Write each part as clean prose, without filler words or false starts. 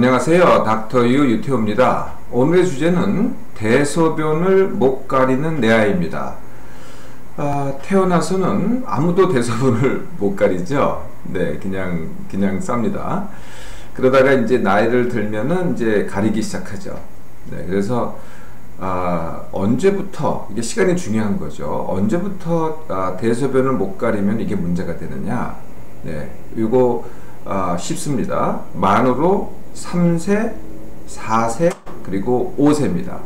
안녕하세요. 닥터유 유태호입니다. 오늘의 주제는 대소변을 못 가리는 내 아이입니다. 태어나서는 아무도 대소변을 못 가리죠. 네, 그냥 쌉니다. 그러다가 이제 나이를 들면은 이제 가리기 시작하죠. 네, 그래서 언제부터, 이게 시간이 중요한 거죠. 언제부터 대소변을 못 가리면 이게 문제가 되느냐. 네, 이거 쉽습니다. 만으로 3세, 4세, 그리고 5세입니다.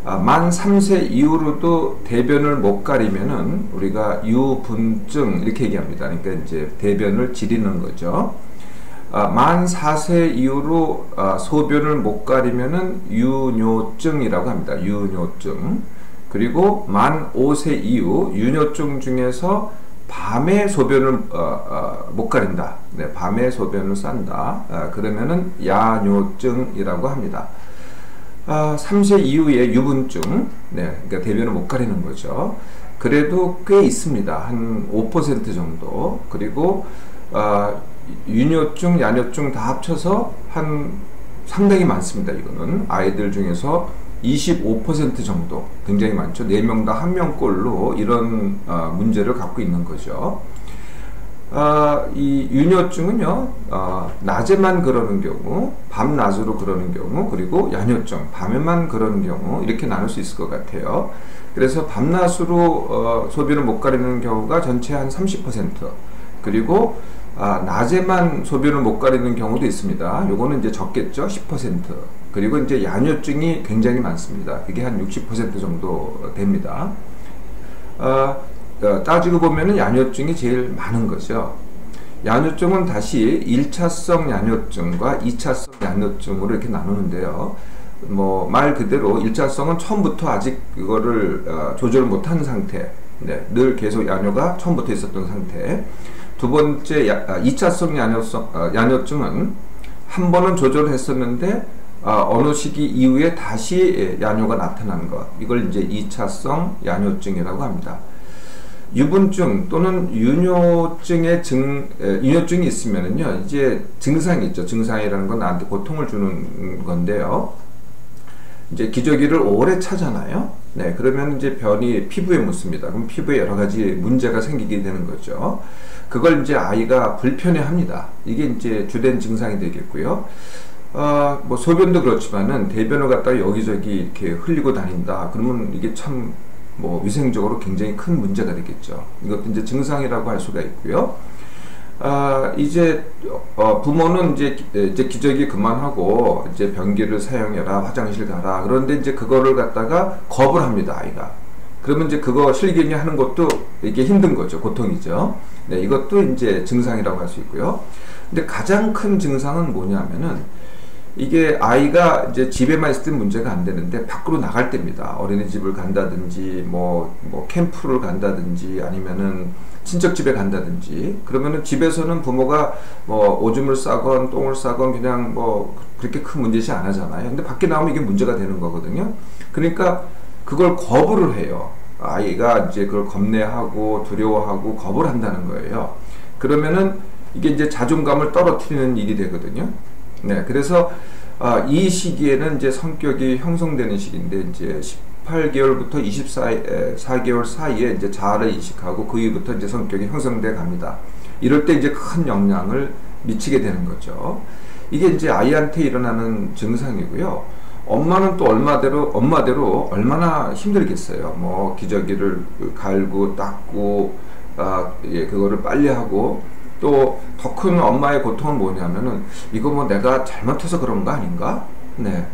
만 3세 이후로도 대변을 못 가리면은 우리가 유분증 이렇게 얘기합니다. 그러니까 이제 대변을 지리는 거죠. 만 4세 이후로 소변을 못 가리면은 유뇨증이라고 합니다. 유뇨증. 그리고 만 5세 이후 유뇨증 중에서 밤에 소변을 못 가린다. 네, 밤에 소변을 싼다. 그러면은 야뇨증이라고 합니다. 3세 이후에 유분증, 네, 그러니까 대변을 못 가리는 거죠. 그래도 꽤 있습니다. 한 5% 정도. 그리고 유뇨증, 야뇨증 다 합쳐서 한 상당히 많습니다. 이거는 아이들 중에서 25% 정도, 굉장히 많죠. 4명당 1명꼴로 이런 문제를 갖고 있는 거죠. 이 유뇨증은요, 낮에만 그러는 경우, 밤낮으로 그러는 경우, 그리고 야뇨증, 밤에만 그러는 경우, 이렇게 나눌 수 있을 것 같아요. 그래서 밤낮으로 소변을 못 가리는 경우가 전체 한 30%, 그리고 낮에만 소변을 못 가리는 경우도 있습니다. 요거는 이제 적겠죠. 10%. 그리고 이제 야뇨증이 굉장히 많습니다. 그게 한 60% 정도 됩니다. 따지고 보면은 야뇨증이 제일 많은 거죠. 야뇨증은 다시 1차성 야뇨증과 2차성 야뇨증으로 이렇게 나누는데요. 뭐 말 그대로 1차성은 처음부터 아직 그거를 조절을 못한 상태. 네, 늘 계속 야뇨가 처음부터 있었던 상태. 두 번째 2차성 야뇨증은 한 번은 조절을 했었는데 어느 시기 이후에 다시 야뇨가 나타나는 것, 이걸 이제 2차성 야뇨증이라고 합니다. 유분증 또는 유뇨증의 유뇨증이 있으면은요, 이제 증상이 있죠. 증상이라는 건 나한테 고통을 주는 건데요. 이제 기저귀를 오래 차잖아요. 네, 그러면 이제 변이 피부에 묻습니다. 그럼 피부에 여러 가지 문제가 생기게 되는 거죠. 그걸 이제 아이가 불편해합니다. 이게 이제 주된 증상이 되겠고요. 뭐 소변도 그렇지만은 대변을 갖다가 여기저기 이렇게 흘리고 다닌다. 그러면 이게 참 뭐 위생적으로 굉장히 큰 문제가 되겠죠. 이것도 이제 증상이라고 할 수가 있고요. 이제 부모는 이제 기저귀 그만하고 이제 변기를 사용해라, 화장실 가라. 그런데 이제 그거를 갖다가 겁을 합니다, 아이가. 그러면 이제 그거 실갱이 하는 것도 이게 힘든 거죠. 고통이죠. 네, 이것도 이제 증상이라고 할 수 있고요. 근데 가장 큰 증상은 뭐냐면은 이게 아이가 이제 집에만 있을 때 문제가 안 되는데 밖으로 나갈 때입니다. 어린이집을 간다든지 뭐 캠프를 간다든지 아니면은 친척집에 간다든지, 그러면은 집에서는 부모가 뭐 오줌을 싸건 똥을 싸건 그냥 뭐 그렇게 큰 문제지 안 하잖아요. 근데 밖에 나오면 이게 문제가 되는 거거든요. 그러니까 그걸 거부를 해요. 아이가 이제 그걸 겁내하고 두려워하고 겁을 한다는 거예요. 그러면은 이게 이제 자존감을 떨어뜨리는 일이 되거든요. 네, 그래서 이 시기에는 이제 성격이 형성되는 시기인데, 이제 18개월부터 24개월 사이에 이제 자아를 인식하고 그 이후부터 이제 성격이 형성돼 갑니다. 이럴 때 이제 큰 영향을 미치게 되는 거죠. 이게 이제 아이한테 일어나는 증상이고요. 엄마는 또 엄마대로 얼마나 힘들겠어요. 뭐 기저귀를 갈고 닦고 그거를 빨리 하고, 또 더 큰 엄마의 고통은 뭐냐면은 이거 뭐 내가 잘못해서 그런 거 아닌가? 네.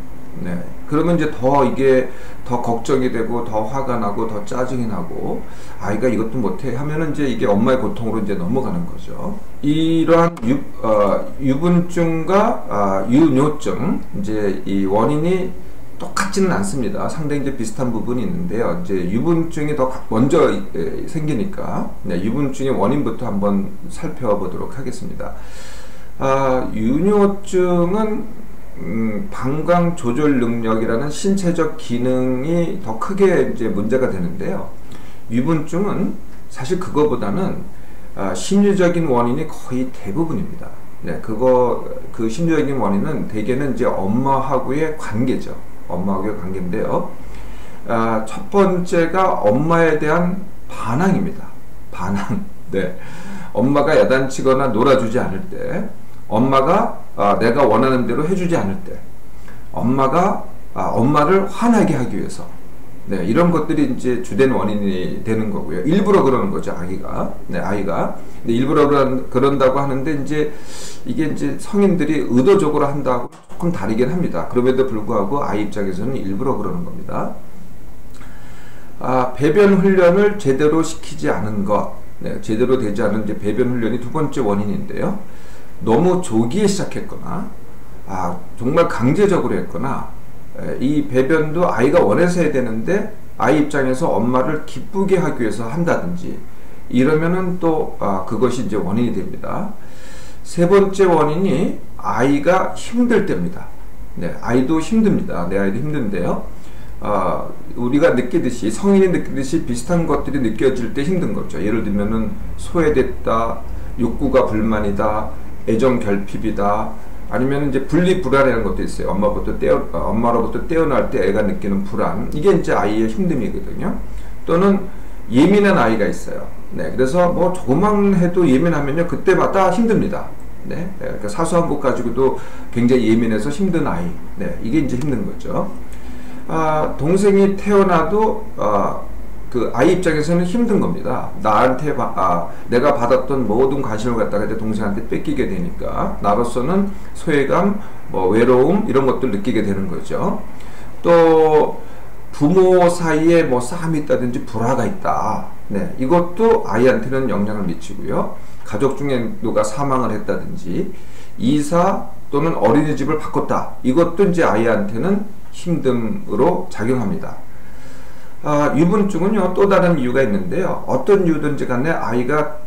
그러면 이제 이게 더 걱정이 되고 더 화가 나고 더 짜증이 나고, 아이가 이것도 못해 하면은 이제 이게 엄마의 고통으로 이제 넘어가는 거죠. 이러한 유분증과 유뇨증, 이제 이 원인이 똑같지는 않습니다. 상당히 이제 비슷한 부분이 있는데요. 이제 유분증이 더 먼저 생기니까, 네, 유분증의 원인부터 한번 살펴보도록 하겠습니다. 유뇨증은 방광 조절 능력이라는 신체적 기능이 더 크게 이제 문제가 되는데요. 유분증은 사실 그거보다는 심리적인 원인이 거의 대부분입니다. 네, 그 심리적인 원인은 대개는 이제 엄마하고의 관계죠. 엄마하고의 관계인데요. 첫 번째가 엄마에 대한 반항입니다. 반항. 네. 엄마가 야단치거나 놀아주지 않을 때, 엄마가 내가 원하는 대로 해주지 않을 때, 엄마가 엄마를 화나게 하기 위해서, 네, 이런 것들이 이제 주된 원인이 되는 거고요. 일부러 그러는 거죠, 아이가. 네, 아이가. 근데 일부러 그런다고 하는데, 이게 이제 성인들이 의도적으로 한다고 조금 다르긴 합니다. 그럼에도 불구하고 아이 입장에서는 일부러 그러는 겁니다. 배변 훈련을 제대로 시키지 않은 것, 네, 제대로 되지 않은 이제 배변 훈련이 두 번째 원인인데요. 너무 조기에 시작했거나, 정말 강제적으로 했거나, 이 배변도 아이가 원해서 해야 되는데 아이 입장에서 엄마를 기쁘게 하기 위해서 한다든지 이러면은 또 그것이 이제 원인이 됩니다. 세 번째 원인이 아이가 힘들 때입니다. 네, 아이도 힘듭니다. 내 아이도 힘든데요. 우리가 느끼듯이, 성인이 느끼듯이 비슷한 것들이 느껴질 때 힘든 거죠. 예를 들면은 소외됐다, 욕구가 불만이다, 애정 결핍이다, 아니면 이제 분리 불안이라는 것도 있어요. 엄마로부터 떼어날 때 애가 느끼는 불안. 이게 이제 아이의 힘듦이거든요. 또는 예민한 아이가 있어요. 네, 그래서 뭐 조금만 해도 예민하면요, 그때마다 힘듭니다. 네, 그러니까 사소한 것 가지고도 굉장히 예민해서 힘든 아이. 네, 이게 이제 힘든 거죠. 동생이 태어나도 그 아이 입장에서는 힘든 겁니다. 나한테 내가 받았던 모든 관심을 갖다가 이제 동생한테 뺏기게 되니까 나로서는 소외감, 외로움 이런 것들 느끼게 되는 거죠. 또 부모 사이에 뭐 싸움이 있다든지 불화가 있다. 네, 이것도 아이한테는 영향을 미치고요. 가족 중에 누가 사망을 했다든지 이사 또는 어린이집을 바꿨다. 이것도 이제 아이한테는 힘듦으로 작용합니다. 유분증은요, 또 다른 이유가 있는데요. 어떤 이유든지 간에 아이가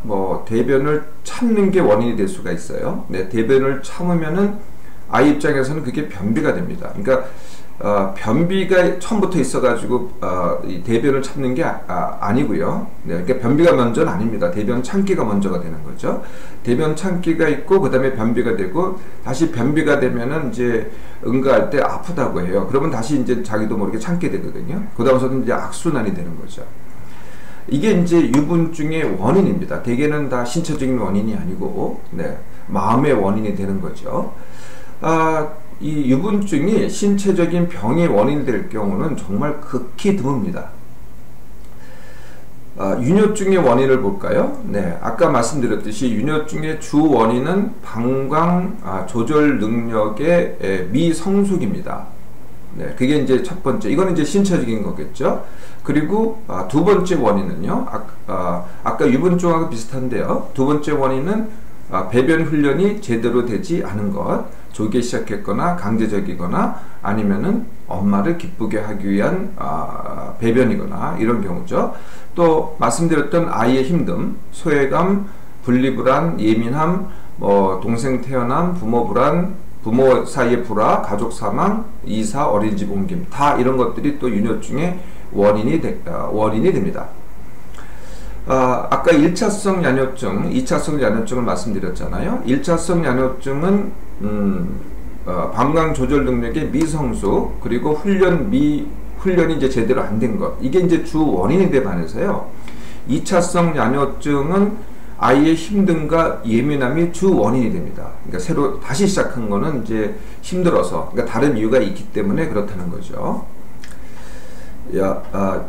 대변을 참는 게 원인이 될 수가 있어요. 네, 대변을 참으면은 아이 입장에서는 그게 변비가 됩니다. 그러니까 변비가 처음부터 있어가지고 이 대변을 참는 게 아니고요. 네, 그러니까 변비가 먼저는 아닙니다. 대변 참기가 먼저가 되는 거죠. 대변 참기가 있고 그 다음에 변비가 되고 다시 변비가 되면은 이제 응가할 때 아프다고 해요. 그러면 다시 이제 자기도 모르게 참게 되거든요. 그 다음서는 이제 악순환이 되는 거죠. 이게 이제 유분증의 원인입니다. 대개는 다 신체적인 원인이 아니고, 네, 마음의 원인이 되는 거죠. 이 유분증이 신체적인 병의 원인이 될 경우는 정말 극히 드뭅니다. 윤효증의 원인을 볼까요? 네, 아까 말씀드렸듯이 윤효증의 주 원인은 방광 조절 능력의 미성숙입니다. 네, 그게 이제 첫 번째. 이거는 이제 신체적인 거겠죠. 그리고 두 번째 원인은요. 아까 유분증하고 비슷한데요. 두 번째 원인은 배변 훈련이 제대로 되지 않은 것, 조기에 시작했거나 강제적이거나 아니면은 엄마를 기쁘게 하기 위한 배변이거나 이런 경우죠. 또 말씀드렸던 아이의 힘듦, 소외감, 분리불안, 예민함, 동생 태어남, 부모 불안, 부모 사이의 불화, 가족 사망, 이사, 어린이집 옮김, 다 이런 것들이 또 윤효증의 원인이 됩니다. 아까 1차성 야뇨증, 2차성 야뇨증을 말씀드렸잖아요. 1차성 야뇨증은 방광 조절 능력의 미성숙, 그리고 훈련이 이제 제대로 안 된 것, 이게 이제 주 원인에 대해 반해서요. 2차성 야뇨증은 아이의 힘듦과 예민함이 주 원인이 됩니다. 그러니까 새로 다시 시작한 거는 이제 힘들어서, 그러니까 다른 이유가 있기 때문에 그렇다는 거죠.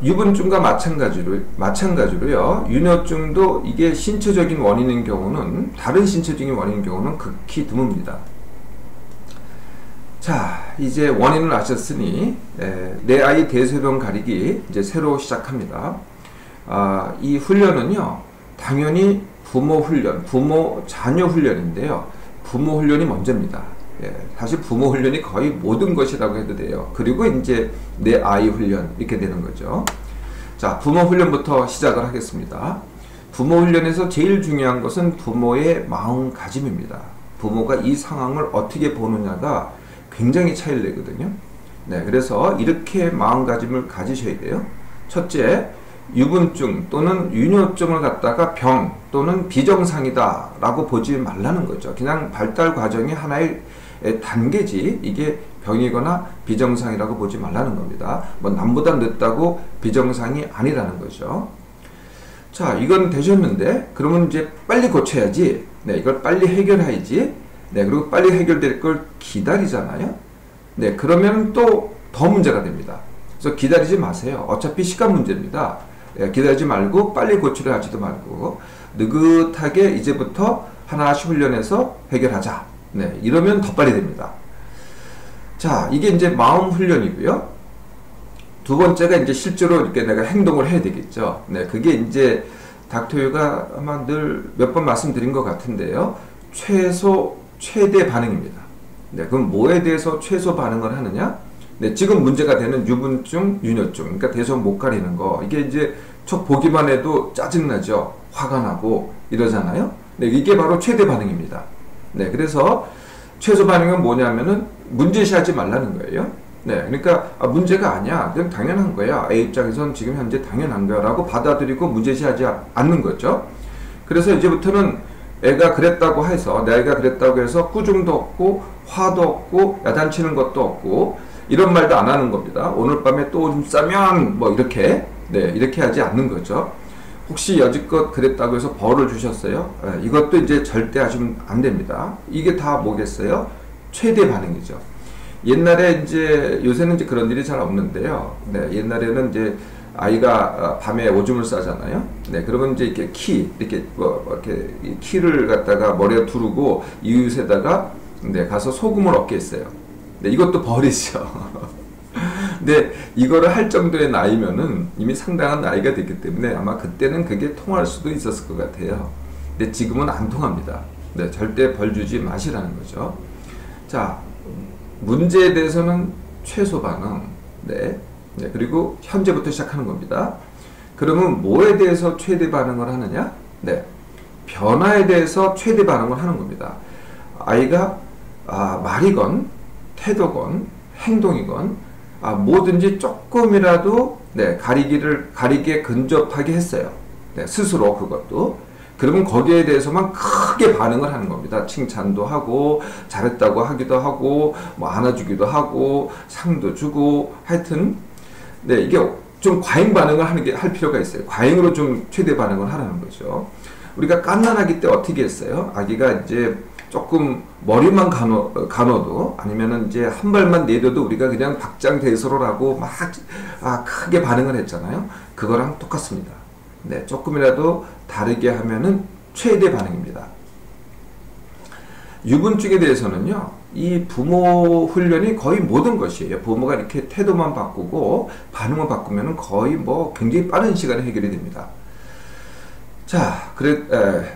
유분증과 마찬가지로요. 윤효증도 이게 신체적인 원인인 경우는, 다른 신체적인 원인인 경우는 극히 드뭅니다. 자, 이제 원인을 아셨으니 내 아이 대소변 가리기 이제 새로 시작합니다. 이 훈련은요, 당연히 부모 훈련, 부모 자녀 훈련인데요. 부모 훈련이 먼저입니다. 사실 부모 훈련이 거의 모든 것이라고 해도 돼요. 그리고 이제 내 아이 훈련, 이렇게 되는 거죠. 자, 부모 훈련부터 시작을 하겠습니다. 부모 훈련에서 제일 중요한 것은 부모의 마음가짐입니다. 부모가 이 상황을 어떻게 보느냐가 굉장히 차이를 내거든요. 네, 그래서 이렇게 마음가짐을 가지셔야 돼요. 첫째, 유분증 또는 유뇨증을 갖다가 병 또는 비정상이다 라고 보지 말라는 거죠. 그냥 발달 과정의 하나의 단계지 이게 병이거나 비정상이라고 보지 말라는 겁니다. 뭐 남보다 늦다고 비정상이 아니라는 거죠. 자, 이건 되셨는데 그러면 이제 빨리 고쳐야지. 네, 이걸 빨리 해결해야지. 네, 그리고 빨리 해결될 걸 기다리잖아요. 네, 그러면 또 더 문제가 됩니다. 그래서 기다리지 마세요. 어차피 시간 문제입니다. 네, 기다리지 말고 빨리 고치려 하지도 말고 느긋하게 이제부터 하나씩 훈련해서 해결하자. 네, 이러면 더 빨리 됩니다. 자, 이게 이제 마음 훈련이고요. 두 번째가 이제 실제로 이렇게 내가 행동을 해야 되겠죠. 네, 그게 이제 닥터유가 아마 늘 몇 번 말씀드린 것 같은데요. 최대 반응입니다. 네, 그럼 뭐에 대해서 최소 반응을 하느냐? 네, 지금 문제가 되는 유분증, 유뇨증, 그러니까 대소변 못 가리는 거. 이게 이제 저 보기만 해도 짜증나죠. 화가 나고 이러잖아요. 네, 이게 바로 최대 반응입니다. 네, 그래서 최소 반응은 뭐냐면은 문제시하지 말라는 거예요. 네, 그러니까 문제가 아니야. 그냥 당연한 거야. A 입장에선 지금 현재 당연한 거야 라고 받아들이고 문제시하지 않는 거죠. 그래서 이제부터는 애가 그랬다고 해서 내 아이가 그랬다고 해서 꾸중도 없고 화도 없고 야단치는 것도 없고 이런 말도 안 하는 겁니다. 오늘 밤에 또 좀 싸면 뭐 이렇게 네, 이렇게 하지 않는 거죠. 혹시 여지껏 그랬다고 해서 벌을 주셨어요? 네, 이것도 이제 절대 하시면 안 됩니다. 이게 다 뭐겠어요? 최대 반응이죠. 옛날에 이제 요새는 이제 그런 일이 잘 없는데요. 네, 옛날에는 이제 아이가 밤에 오줌을 싸잖아요. 네, 그러면 이제 이렇게 이렇게 이렇게 키를 갖다가 머리에 두르고 이웃에다가 네, 가서 소금을 얻게 했어요. 네, 이것도 벌이죠. 근데 이거를 할 정도의 나이면은 이미 상당한 나이가 됐기 때문에 아마 그때는 그게 통할 수도 있었을 것 같아요. 근데 지금은 안 통합니다. 네, 절대 벌 주지 마시라는 거죠. 자, 문제에 대해서는 최소 반응. 네. 네, 그리고 현재부터 시작하는 겁니다. 그러면 뭐에 대해서 최대 반응을 하느냐? 네. 변화에 대해서 최대 반응을 하는 겁니다. 아이가 말이건 태도건 행동이건 뭐든지 조금이라도 네, 가리게 근접하게 했어요. 네, 스스로 그것도. 그러면 거기에 대해서만 크게 반응을 하는 겁니다. 칭찬도 하고 잘했다고 하기도 하고 뭐 안아주기도 하고 상도 주고 하여튼 네, 이게 좀 과잉 반응을 할 필요가 있어요. 과잉으로 좀 최대 반응을 하라는 거죠. 우리가 갓난아기 때 어떻게 했어요? 아기가 이제 조금 머리만 가눠도 아니면은 이제 한 발만 내려도 우리가 그냥 박장대소로라고 막 크게 반응을 했잖아요. 그거랑 똑같습니다. 네, 조금이라도 다르게 하면은 최대 반응입니다. 유분증에 대해서는요, 이 부모 훈련이 거의 모든 것이에요. 부모가 이렇게 태도만 바꾸고 반응을 바꾸면은 거의 뭐 굉장히 빠른 시간에 해결이 됩니다. 자,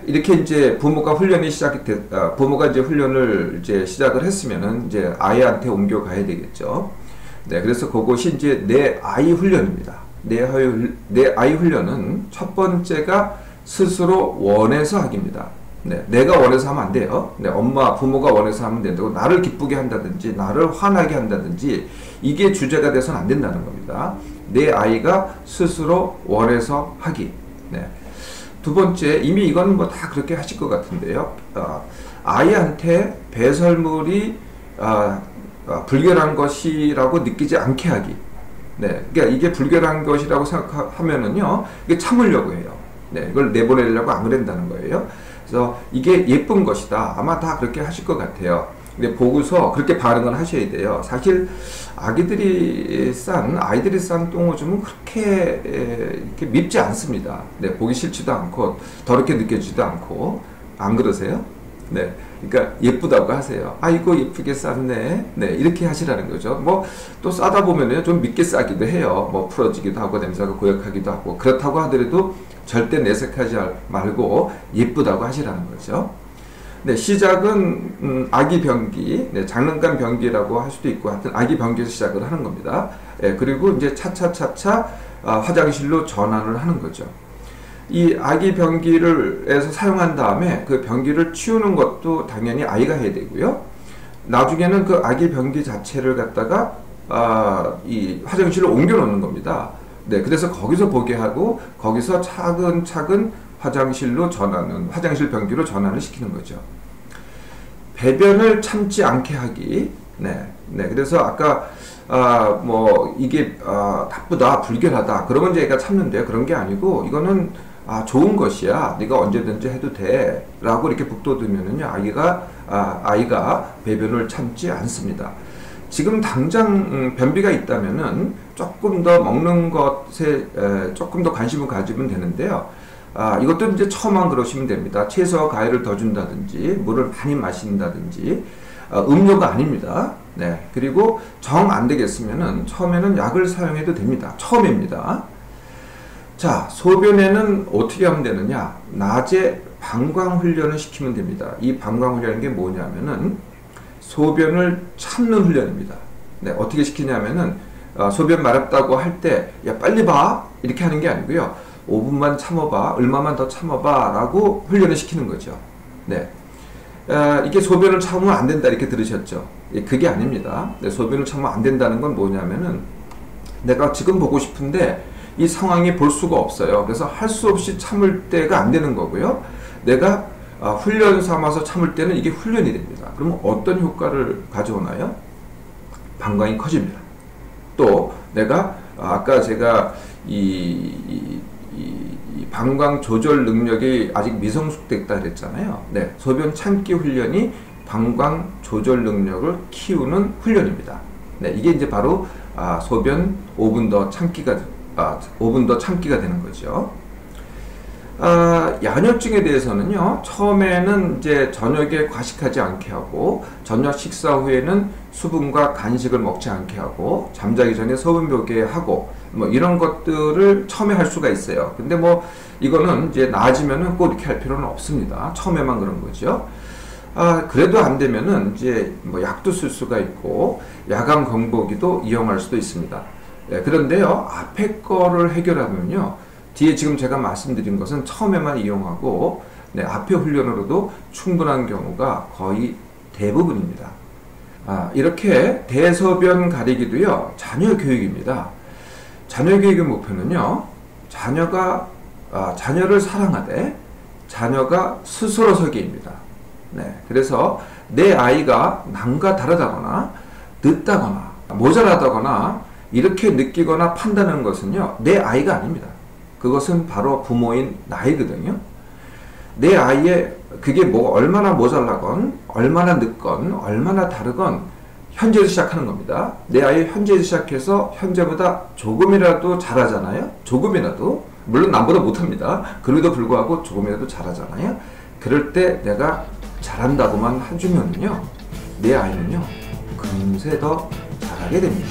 이렇게 이제 부모가 이제 훈련을 이제 시작을 했으면은 이제 아이한테 옮겨가야 되겠죠. 네, 그래서 그것이 이제 내 아이 훈련입니다. 내 아이 훈련은 첫 번째가 스스로 원해서 하기입니다. 네, 내가 원해서 하면 안 돼요. 네, 부모가 원해서 하면 된다고 나를 기쁘게 한다든지 나를 화나게 한다든지 이게 주제가 돼서는 안 된다는 겁니다. 내 아이가 스스로 원해서 하기. 네. 두 번째, 이미 이건 뭐 다 그렇게 하실 것 같은데요. 아이한테 배설물이 불결한 것이라고 느끼지 않게 하기. 네, 그러니까 이게 불결한 것이라고 생각하면은요, 이게 참으려고 해요. 네, 이걸 내보내려고 안 그런다는 거예요. 그래서 이게 예쁜 것이다. 아마 다 그렇게 하실 것 같아요. 근데 보고서 그렇게 반응을 하셔야 돼요. 사실 아이들이 싼 똥오줌은 그렇게 이렇게 밉지 않습니다. 네, 보기 싫지도 않고 더럽게 느껴지지도 않고. 안 그러세요? 네, 그러니까 예쁘다고 하세요. 이거 예쁘게 쌌네. 네, 이렇게 하시라는 거죠. 뭐 또 싸다 보면은 좀 밉게 싸기도 해요. 뭐 풀어지기도 하고 냄새가 고약하기도 하고. 그렇다고 하더라도 절대 내색하지 말고 예쁘다고 하시라는 거죠. 네, 시작은 아기 변기, 네, 장난감 변기라고 할 수도 있고, 하여튼 아기 변기에서 시작을 하는 겁니다. 네, 그리고 이제 차차차차 화장실로 전환을 하는 거죠. 이 아기 변기에서 사용한 다음에 그 변기를 치우는 것도 당연히 아이가 해야 되고요. 나중에는 그 아기 변기 자체를 갖다가 이 화장실로 옮겨 놓는 겁니다. 네, 그래서 거기서 보게 하고 거기서 차근차근 화장실로 전환은 화장실 변기로 전환을 시키는 거죠. 배변을 참지 않게 하기. 네, 네. 그래서 아까 뭐 이게 나쁘다, 불결하다. 그러면 이제 애가 참는데요. 그런 게 아니고 이거는 좋은 것이야. 네가 언제든지 해도 돼. 라고 이렇게 북돋으면은요, 아이가 배변을 참지 않습니다. 지금 당장 변비가 있다면은 조금 더 먹는 것에 조금 더 관심을 가지면 되는데요. 이것도 이제 처음만 그러시면 됩니다. 채소와 과일을 더 준다든지, 물을 많이 마신다든지, 음료가 아닙니다. 네. 그리고 정 안 되겠으면은 처음에는 약을 사용해도 됩니다. 처음입니다. 자, 소변에는 어떻게 하면 되느냐? 낮에 방광 훈련을 시키면 됩니다. 이 방광 훈련이 게 뭐냐면은 소변을 참는 훈련입니다. 네, 어떻게 시키냐면은 소변 마렵다고 할 때 야 빨리 봐 이렇게 하는 게 아니고요. 5분만 참아봐, 얼마만 더 참아봐 라고 훈련을 시키는 거죠. 네, 이게 소변을 참으면 안 된다 이렇게 들으셨죠? 그게 아닙니다. 네, 소변을 참으면 안 된다는 건 뭐냐면은 내가 지금 보고 싶은데 이 상황이 볼 수가 없어요. 그래서 할 수 없이 참을 때가 안 되는 거고요. 내가 훈련 삼아서 참을 때는 이게 훈련이 됩니다. 그러면 어떤 효과를 가져오나요? 방광이 커집니다. 또 내가 아까 제가 이 방광 조절 능력이 아직 미성숙됐다 그랬잖아요. 네, 소변 참기 훈련이 방광 조절 능력을 키우는 훈련입니다. 네, 이게 이제 바로 소변 5분 더 참기가 5분 더 참기가 되는 거죠. 야뇨증에 대해서는요, 처음에는 이제 저녁에 과식하지 않게 하고, 저녁 식사 후에는 수분과 간식을 먹지 않게 하고, 잠자기 전에 소변 보게 하고, 뭐 이런 것들을 처음에 할 수가 있어요. 근데 뭐 이거는 이제 나아지면은 꼭 이렇게 할 필요는 없습니다. 처음에만 그런 거죠. 그래도 안 되면은 이제 뭐 약도 쓸 수가 있고, 야간 건보기도 이용할 수도 있습니다. 네, 그런데요, 앞에 거를 해결하면요, 뒤에 지금 제가 말씀드린 것은 처음에만 이용하고, 네, 앞에 훈련으로도 충분한 경우가 거의 대부분입니다. 이렇게 대소변 가리기도요, 자녀 교육입니다. 자녀 교육의 목표는요, 자녀를 사랑하되 자녀가 스스로 서기입니다. 네, 그래서 내 아이가 남과 다르다거나 늦다거나 모자라다거나 이렇게 느끼거나 판단하는 것은요, 내 아이가 아닙니다. 그것은 바로 부모인 나이거든요. 내 아이의 그게 뭐 얼마나 모자라건 얼마나 늦건 얼마나 다르건 현재에서 시작하는 겁니다. 내 아이 현재에서 시작해서 현재보다 조금이라도 잘하잖아요. 조금이라도, 물론 남보다 못합니다. 그럼에도 불구하고 조금이라도 잘하잖아요. 그럴 때 내가 잘한다고만 해주면요, 내 아이는요 금세 더 잘하게 됩니다.